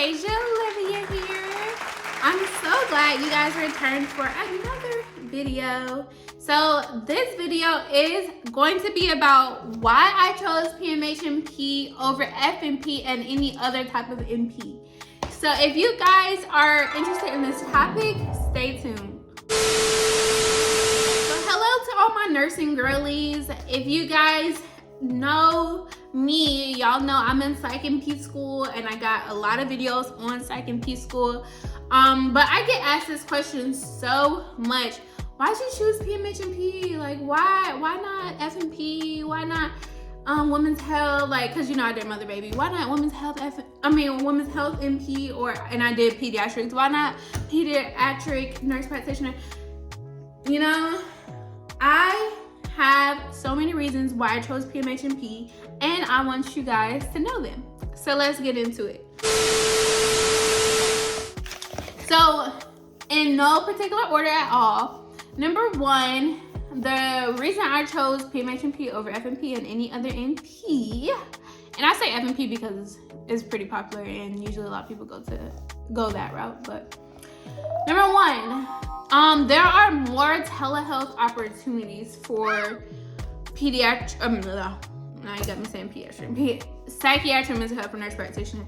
Tasia Olivia here. I'm so glad you guys returned for another video. So this video is going to be about why I chose PMHNP over FNP and any other type of NP. So if you guys are interested in this topic, stay tuned. So hello to all my nursing girlies. If you guys know me, y'all know I'm in Psych and P school and I got a lot of videos on Psych and P school. But I get asked this question so much. Why'd you choose PMHNP? Like why not FNP? Why not women's health? Like, cause you know I did mother baby. Why not women's health women's health NP and I did pediatrics. Why not pediatric nurse practitioner? You know, I have so many reasons why I chose PMHNP and I want you guys to know them. So let's get into it. So in no particular order at all, number one, the reason I chose PMHNP over FNP and any other NP, and I say FNP because it's pretty popular and usually a lot of people go that route, but number one, there are more telehealth opportunities for now you got me saying pediatric, psychiatric mental health for nurse practitioner.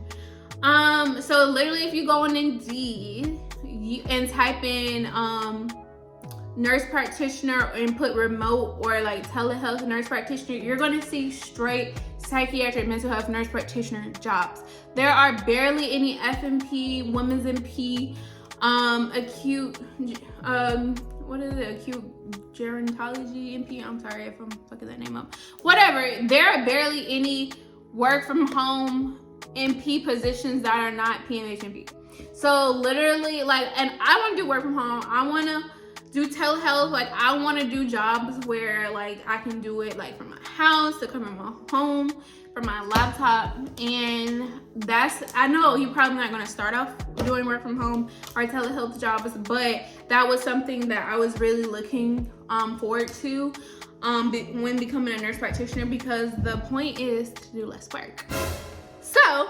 So literally if you go on Indeed and type in nurse practitioner and put remote or like telehealth nurse practitioner, you're gonna see straight psychiatric mental health nurse practitioner jobs. There are barely any FNP, women's NP, acute, what is it? Acute gerontology NP. I'm sorry if I'm fucking that name up. Whatever. There are barely any work from home NP positions that are not PMHNP. So literally, like, and I want to do work from home. I want to do telehealth. Like, I want to do jobs where like I can do it like from my house, to come from my home, from my laptop. And I know you're probably not going to start off doing work from home or telehealth jobs, but that was something that I was really looking forward to when becoming a nurse practitioner, because the point is to do less work. So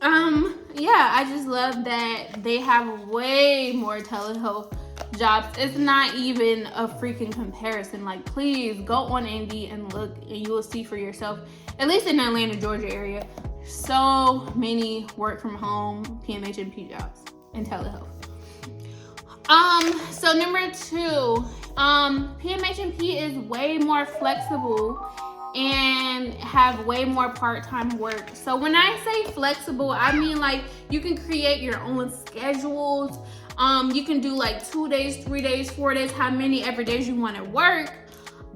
yeah, I just love that they have way more telehealth jobs. It's not even a freaking comparison. Like, please go on Indeed and look and you will see for yourself, at least in the Atlanta, Georgia area, so many work from home PMHNP jobs and telehealth. So number two, PMHNP is way more flexible and have way more part-time work. So when I say flexible, I mean like you can create your own schedules. You can do like 2 days, 3 days, 4 days, how many every days you want to work.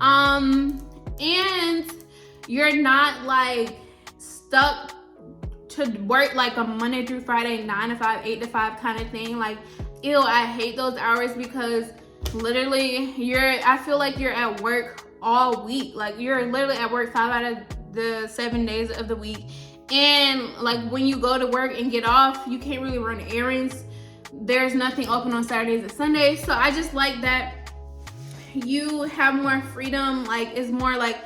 And you're not like stuck to work like a Monday through Friday, 9 to 5, 8 to 5 kind of thing. Like, ew, I hate those hours because literally I feel like you're at work all week. Like, you're literally at work 5 out of the 7 days of the week. And like when you go to work and get off, you can't really run errands. There's nothing open on Saturdays and Sundays. So I just like that you have more freedom. Like, it's more like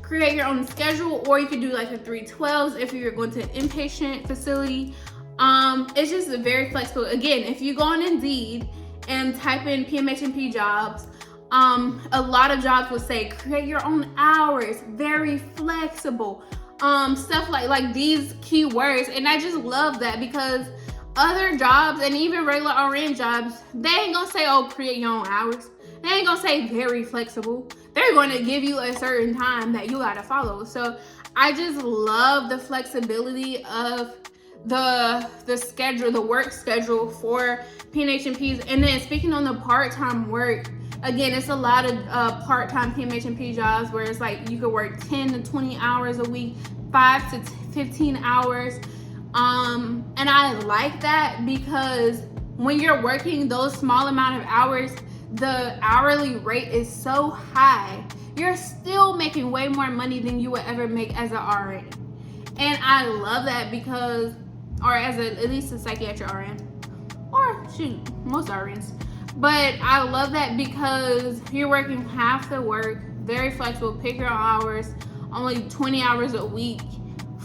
create your own schedule, or you could do like a 312s if you're going to an inpatient facility. It's just very flexible. Again, if you go on Indeed and type in PMHNP jobs, a lot of jobs will say create your own hours, very flexible, stuff like these keywords. And I just love that, because other jobs and even regular RN jobs, they ain't gonna say, oh, create your own hours. They ain't gonna say very flexible. They're going to give you a certain time that you gotta follow. So I just love the flexibility of the schedule, the work schedule for PMHNPs. And then speaking on the part-time work, again, it's a lot of part-time PMHNP jobs where it's like you could work 10 to 20 hours a week, 5 to 15 hours. And I like that because when you're working those small amount of hours, the hourly rate is so high, you're still making way more money than you would ever make as an RN. And I love that because, or as at least a psychiatric RN, or shoot, most RNs. But I love that because you're working half the work, very flexible, pick your hours, only 20 hours a week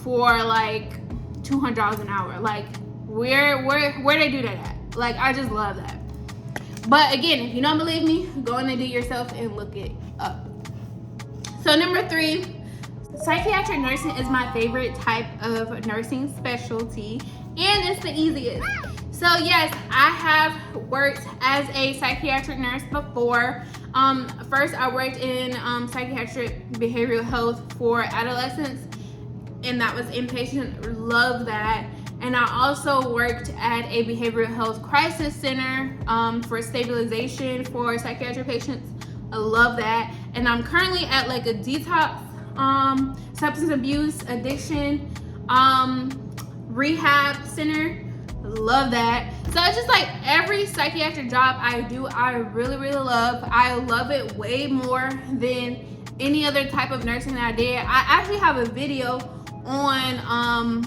for like $200 an hour. Like, where they do that at. Like, I just love that. But again, if you don't believe me, go in and do it yourself and look it up. So number 3, psychiatric nursing is my favorite type of nursing specialty, and it's the easiest. So yes, I have worked as a psychiatric nurse before. First, I worked in psychiatric behavioral health for adolescents, and that was inpatient. Love that. And I also worked at a behavioral health crisis center for stabilization for psychiatric patients. I love that. And I'm currently at like a detox, substance abuse, addiction, rehab center. Love that. So it's just like every psychiatric job I do, I really, really love. I love it way more than any other type of nursing that I did. I actually have a video on,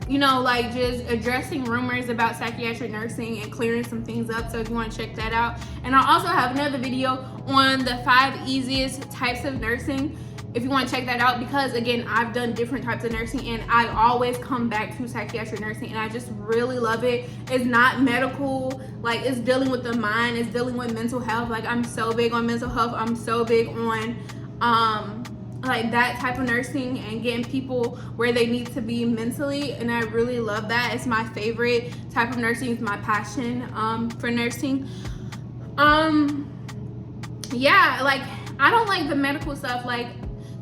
you know, like just addressing rumors about psychiatric nursing and clearing some things up. So if you want to check that out. And I also have another video on the 5 easiest types of nursing, if you want to check that out, because again, I've done different types of nursing and I always come back to psychiatric nursing and I just really love it. It's not medical, like it's dealing with the mind, it's dealing with mental health. Like I'm so big on mental health. I'm so big on like that type of nursing and getting people where they need to be mentally, and I really love that. It's my favorite type of nursing. It's my passion for nursing. Yeah, like I don't like the medical stuff. Like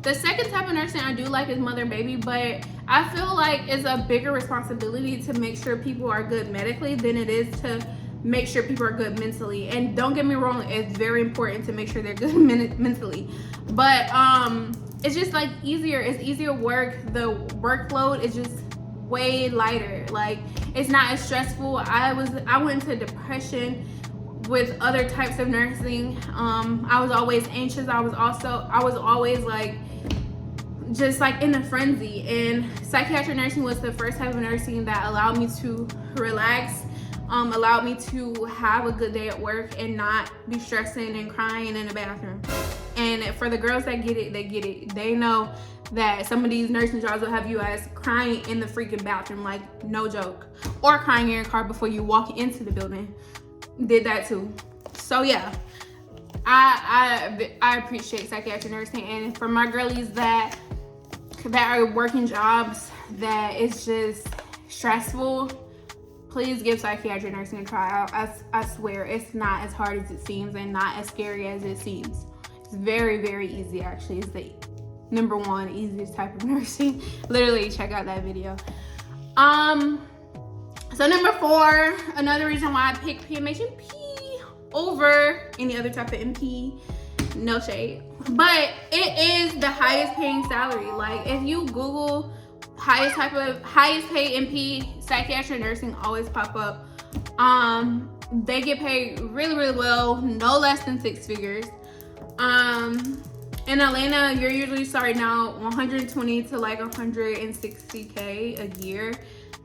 the second type of nursing I do like is mother baby, but I feel like it's a bigger responsibility to make sure people are good medically than it is to make sure people are good mentally. And don't get me wrong, it's very important to make sure they're good mentally, but it's just like easier. It's easier work. The workload is just way lighter. Like it's not as stressful. I went into depression with other types of nursing. I was always anxious. I was always like just like in a frenzy, and psychiatric nursing was the first type of nursing that allowed me to relax, allowed me to have a good day at work and not be stressing and crying in the bathroom. And for the girls that get it, they get it. They know that some of these nursing jobs will have you as crying in the freaking bathroom, like no joke, or crying in your car before you walk into the building. Did that too. So yeah, I appreciate psychiatric nursing. And for my girlies that are working jobs that is just stressful, please give psychiatric nursing a try out. I swear it's not as hard as it seems and not as scary as it seems. It's very, very easy actually. It's the number 1 easiest type of nursing. Literally check out that video. So number 4, another reason why I picked PMHNP over any other type of NP, no shade, but it is the highest paying salary. Like if you Google highest paid NP, psychiatric nursing always pop up. They get paid really, really well, no less than 6 figures. In Atlanta, you're usually starting out 120 to like 160K a year.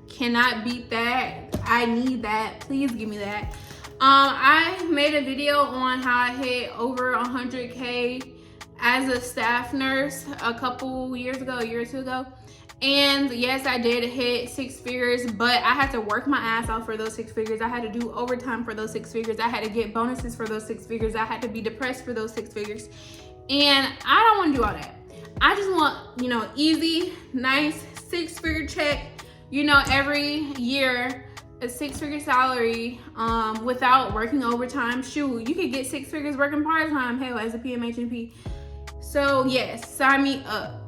Cannot beat that. I need that. Please give me that. I made a video on how I hit over 100K as a staff nurse a couple years ago, a year or 2 ago. And yes, I did hit 6 figures, but I had to work my ass off for those 6 figures. I had to do overtime for those 6 figures. I had to get bonuses for those 6 figures. I had to be depressed for those 6 figures. And I don't want to do all that. I just want, you know, easy, nice 6-figure check, you know, every year, a 6-figure salary, without working overtime. Shoot, you could get 6 figures working part-time, hell, as a PMHNP. So yes, sign me up.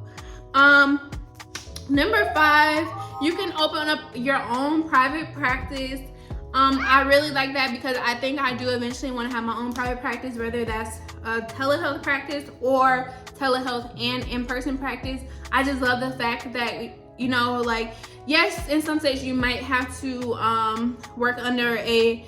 Number 5, you can open up your own private practice. I really like that because I think I do eventually want to have my own private practice, whether that's a telehealth practice or telehealth and in-person practice. I just love the fact that, you know, like, yes, in some states you might have to work under a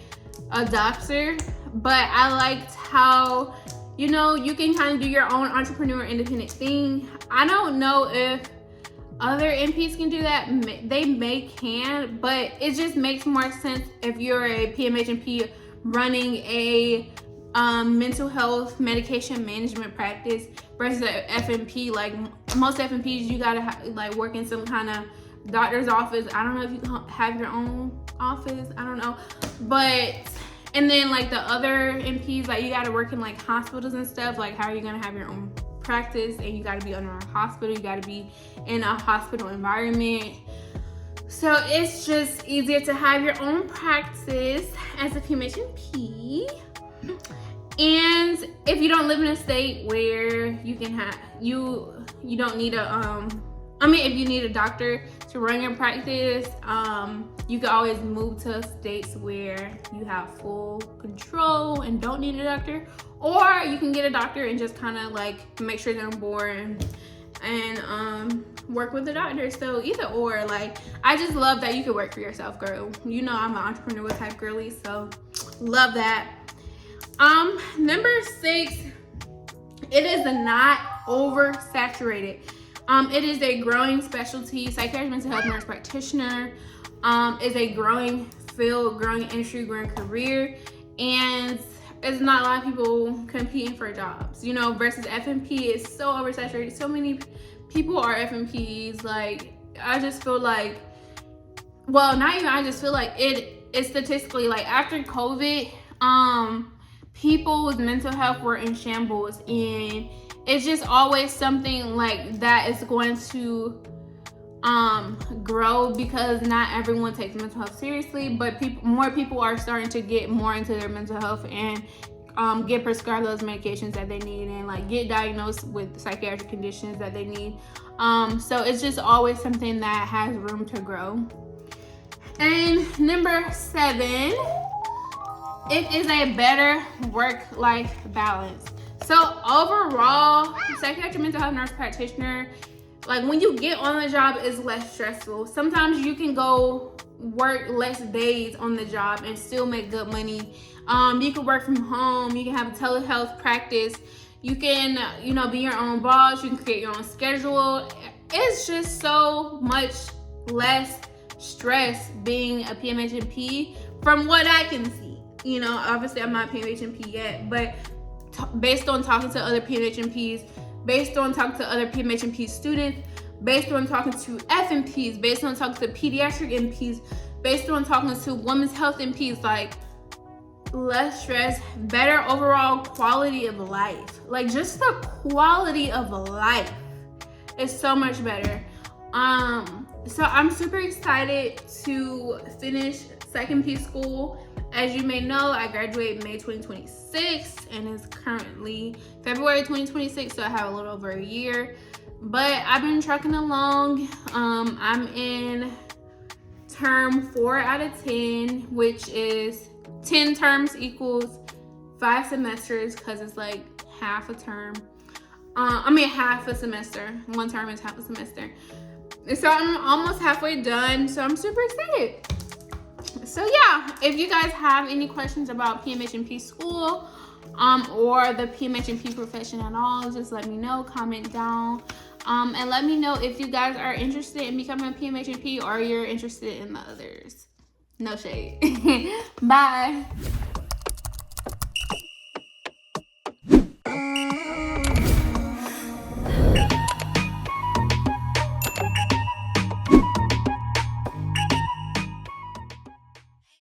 doctor, but I liked how, you know, you can kind of do your own entrepreneur independent thing. I don't know if other NPs can do that. They can, but it just makes more sense if you're a PMHNP running a mental health medication management practice versus a FNP. Like most FNPs, you gotta like work in some kind of doctor's office. I don't know if you can have your own office, I don't know. But and then like the other NPs, like you gotta work in like hospitals and stuff. Like how are you gonna have your own practice and you gotta be under a hospital, you gotta be in a hospital environment. So it's just easier to have your own practice as a PMHNP. And if you don't live in a state where you can have, you don't need a, if you need a doctor to run your practice, you can always move to states where you have full control and don't need a doctor. Or you can get a doctor and just kind of like make sure they're on board and work with the doctor. So either or, like, I just love that you can work for yourself, girl. You know I'm an entrepreneur type girly, so love that. Number 6, it is not oversaturated. It is a growing specialty. Psychiatric mental health nurse practitioner is a growing field, growing industry, growing career, and it's not a lot of people competing for jobs, you know, versus FNP is so oversaturated. So many people are FNPs. Like, I just feel like, well, not even I just feel like it's statistically, like after COVID, people with mental health were in shambles, and it's just always something like that is going to grow because not everyone takes mental health seriously, but more people are starting to get more into their mental health and get prescribed those medications that they need and like get diagnosed with psychiatric conditions that they need. So it's just always something that has room to grow. And number 7, it is a better work-life balance. So overall, psychiatric mental health nurse practitioner, like when you get on the job, is less stressful. Sometimes you can go work less days on the job and still make good money. You can work from home. You can have a telehealth practice. You can, be your own boss. You can create your own schedule. It's just so much less stress being a PMHNP from what I can see. Obviously I'm not PMHNP yet, but based on talking to other PMHNPs, based on talking to other PMHNP students, based on talking to FNPs, based on talking to pediatric NPs, based on talking to women's health NPs, like less stress, better overall quality of life. Like just the quality of life is so much better. So I'm super excited to finish Psych NP school. As you may know, I graduated May 2026 and it's currently February 2026, so I have a little over a year. But I've been trucking along. I'm in term 4 out of 10, which is 10 terms equals 5 semesters because it's like half a term. Half a semester. 1 term is half a semester. So I'm almost halfway done, so I'm super excited. So yeah, if you guys have any questions about PMHNP school or the PMHNP profession at all, just let me know, comment down, and let me know if you guys are interested in becoming a PMHNP or you're interested in the others. No shade. Bye.